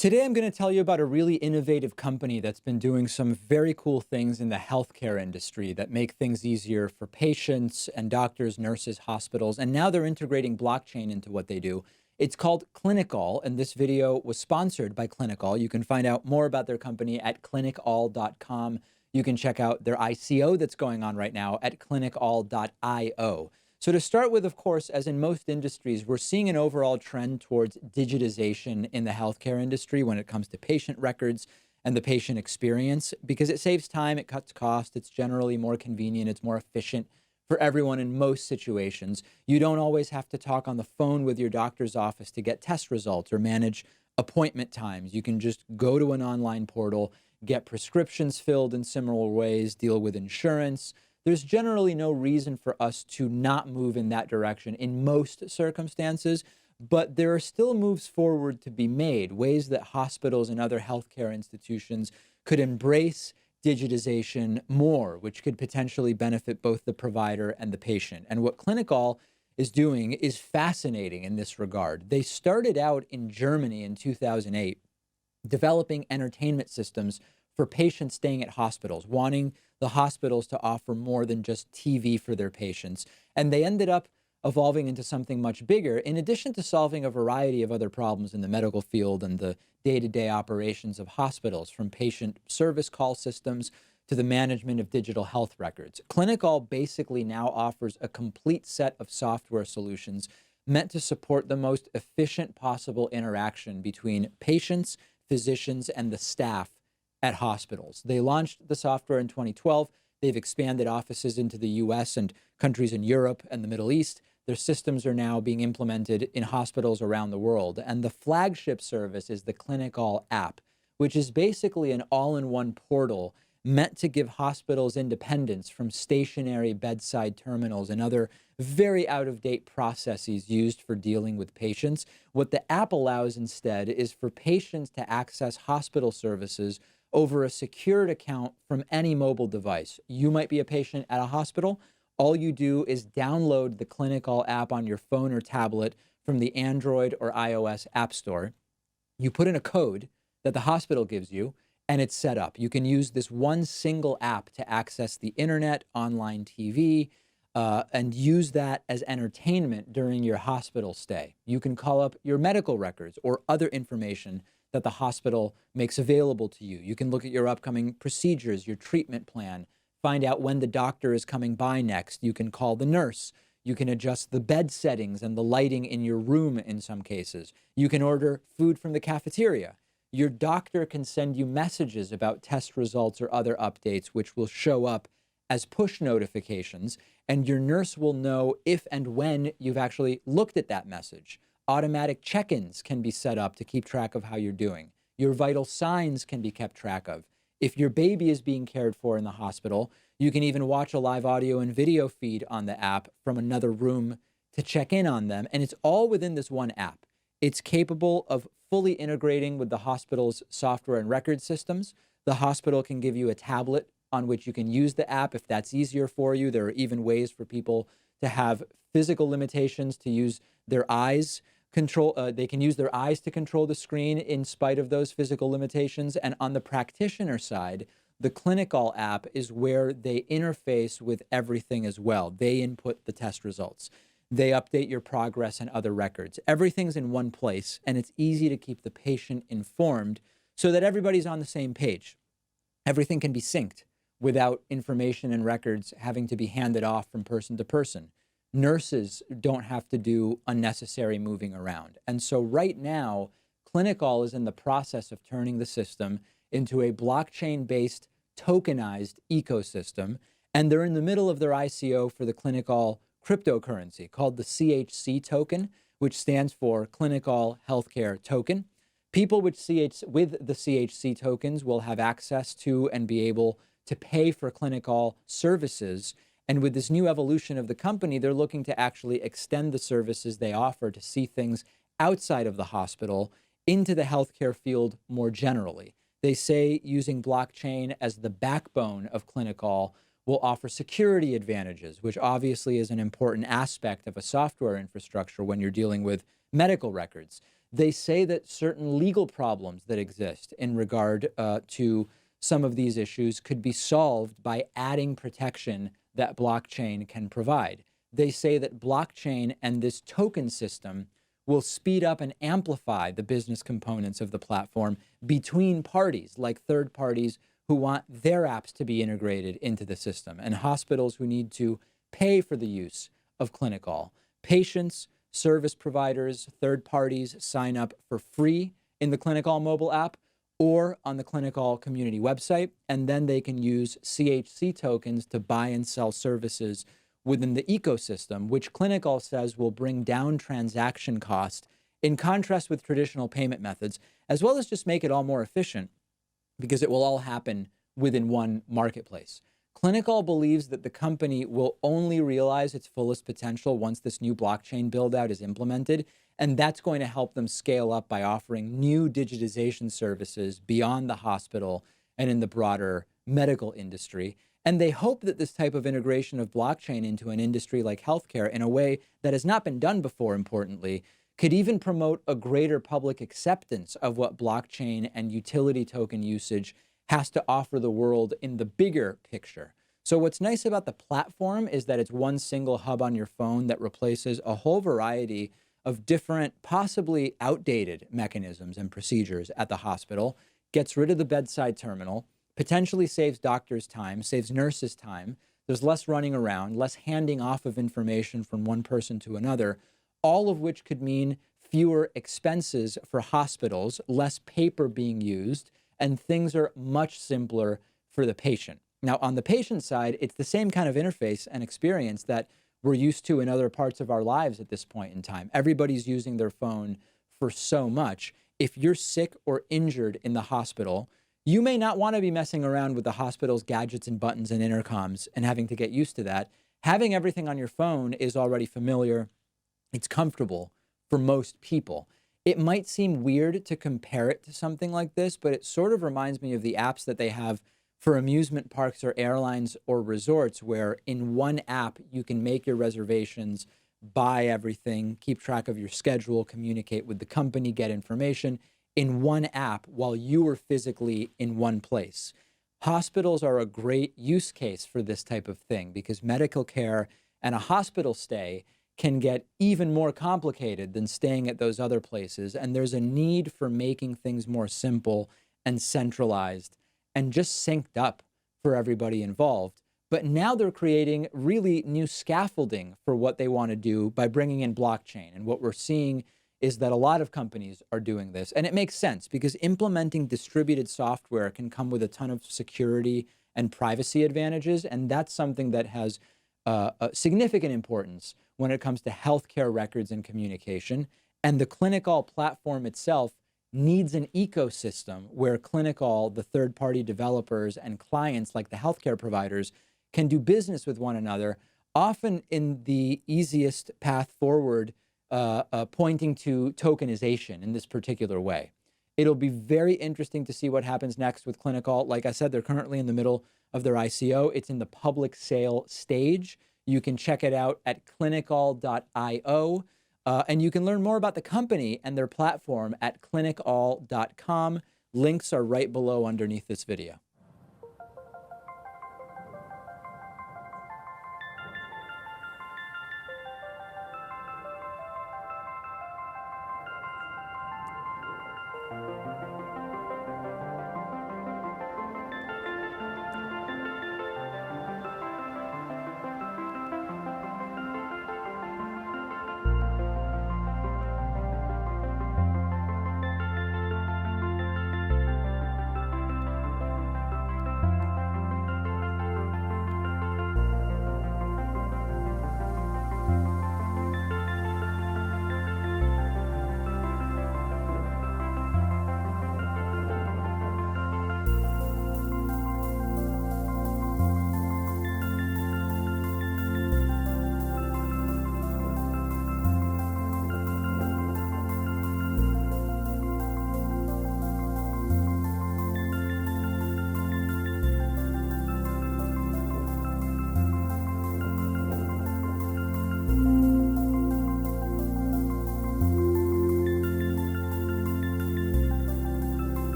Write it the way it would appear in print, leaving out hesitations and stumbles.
Today, I'm going to tell you about a really innovative company that's been doing some very cool things in the healthcare industry that make things easier for patients and doctors, nurses, hospitals, and now they're integrating blockchain into what they do. It's called ClinicAll, and this video was sponsored by ClinicAll. You can find out more about their company at clinicall.com. You can check out their ICO that's going on right now at clinicall.io. So to start with, of course, as in most industries, we're seeing an overall trend towards digitization in the healthcare industry when it comes to patient records and the patient experience, because it saves time, it cuts costs, it's generally more convenient, it's more efficient for everyone in most situations. You don't always have to talk on the phone with your doctor's office to get test results or manage appointment times. You can just go to an online portal, get prescriptions filled in similar ways, deal with insurance. There's generally no reason for us to not move in that direction in most circumstances, but there are still moves forward to be made, ways that hospitals and other healthcare institutions could embrace digitization more, which could potentially benefit both the provider and the patient. And what ClinicAll is doing is fascinating in this regard. They started out in Germany in 2008, developing entertainment systems for patients staying at hospitals, wanting the hospitals to offer more than just TV for their patients. And they ended up evolving into something much bigger, in addition to solving a variety of other problems in the medical field and the day-to-day operations of hospitals, from patient service call systems to the management of digital health records. ClinicAll basically now offers a complete set of software solutions meant to support the most efficient possible interaction between patients, physicians, and the staff at hospitals. They launched the software in 2012. They've expanded offices into the US and countries in Europe and the Middle East. Their systems are now being implemented in hospitals around the world. And the flagship service is the ClinicAll app, which is basically an all-in-one portal meant to give hospitals independence from stationary bedside terminals and other very out-of-date processes used for dealing with patients. What the app allows instead is for patients to access hospital services over a secured account from any mobile device. You might be a patient at a hospital. All you do is download the ClinicAll app on your phone or tablet from the Android or iOS App Store. You put in a code that the hospital gives you, and it's set up. You can use this one single app to access the internet, online TV, and use that as entertainment during your hospital stay. You can call up your medical records or other information that the hospital makes available to you. You can look at your upcoming procedures, your treatment plan, find out when the doctor is coming by next. You can call the nurse. You can adjust the bed settings and the lighting in your room in some cases. You can order food from the cafeteria. Your doctor can send you messages about test results or other updates, which will show up as push notifications, and your nurse will know if and when you've actually looked at that message. Automatic check-ins can be set up to keep track of how you're doing. Your vital signs can be kept track of. If your baby is being cared for in the hospital, you can even watch a live audio and video feed on the app from another room to check in on them. And it's all within this one app. It's capable of fully integrating with the hospital's software and record systems. The hospital can give you a tablet on which you can use the app if that's easier for you. There are even ways for people to have physical limitations to use their eyes. They can use their eyes to control the screen in spite of those physical limitations. And on the practitioner side, the ClinicAll app is where they interface with everything as well. They input the test results. They update your progress and other records. Everything's in one place, and it's easy to keep the patient informed so that everybody's on the same page. Everything can be synced without information and records having to be handed off from person to person. Nurses don't have to do unnecessary moving around. And so right now, ClinicAll is in the process of turning the system into a blockchain-based tokenized ecosystem. And they're in the middle of their ICO for the ClinicAll cryptocurrency called the CHC token, which stands for ClinicAll Healthcare Token. People with the CHC tokens will have access to and be able to pay for ClinicAll services. And with this new evolution of the company, they're looking to actually extend the services they offer to see things outside of the hospital into the healthcare field more generally. They say using blockchain as the backbone of ClinicAll will offer security advantages, which obviously is an important aspect of a software infrastructure when you're dealing with medical records. They say that certain legal problems that exist in regard to some of these issues could be solved by adding protection that blockchain can provide. They say that blockchain and this token system will speed up and amplify the business components of the platform between parties, like third parties who want their apps to be integrated into the system, and hospitals who need to pay for the use of ClinicAll. Patients, service providers, third parties sign up for free in the ClinicAll mobile app or on the ClinicAll community website, and then they can use CHC tokens to buy and sell services within the ecosystem, which ClinicAll says will bring down transaction cost in contrast with traditional payment methods, as well as just make it all more efficient because it will all happen within one marketplace. ClinicAll believes that the company will only realize its fullest potential once this new blockchain build-out is implemented, and that's going to help them scale up by offering new digitization services beyond the hospital and in the broader medical industry. And they hope that this type of integration of blockchain into an industry like healthcare in a way that has not been done before, importantly, could even promote a greater public acceptance of what blockchain and utility token usage has to offer the world in the bigger picture. So what's nice about the platform is that it's one single hub on your phone that replaces a whole variety of different, possibly outdated mechanisms and procedures at the hospital, gets rid of the bedside terminal, potentially saves doctors time, saves nurses time. There's less running around, less handing off of information from one person to another, all of which could mean fewer expenses for hospitals, less paper being used, and things are much simpler for the patient. Now, on the patient side, it's the same kind of interface and experience that we're used to in other parts of our lives at this point in time. Everybody's using their phone for so much. If you're sick or injured in the hospital, you may not want to be messing around with the hospital's gadgets and buttons and intercoms and having to get used to that. Having everything on your phone is already familiar. It's comfortable for most people. It might seem weird to compare it to something like this, but it sort of reminds me of the apps that they have for amusement parks or airlines or resorts, where in one app you can make your reservations, buy everything, keep track of your schedule, communicate with the company, get information in one app while you are physically in one place. Hospitals are a great use case for this type of thing because medical care and a hospital stay can get even more complicated than staying at those other places. And there's a need for making things more simple and centralized and just synced up for everybody involved. But now they're creating really new scaffolding for what they want to do by bringing in blockchain. And what we're seeing is that a lot of companies are doing this. And it makes sense because implementing distributed software can come with a ton of security and privacy advantages. And that's something that has a significant importance when it comes to healthcare records and communication. And the ClinicAll platform itself needs an ecosystem where ClinicAll, the third-party developers and clients like the healthcare providers can do business with one another, often in the easiest path forward, pointing to tokenization in this particular way. It'll be very interesting to see what happens next with ClinicAll. Like I said, they're currently in the middle of their ICO. It's in the public sale stage. You can check it out at clinicall.io. And you can learn more about the company and their platform at clinicall.com. Links are right below underneath this video.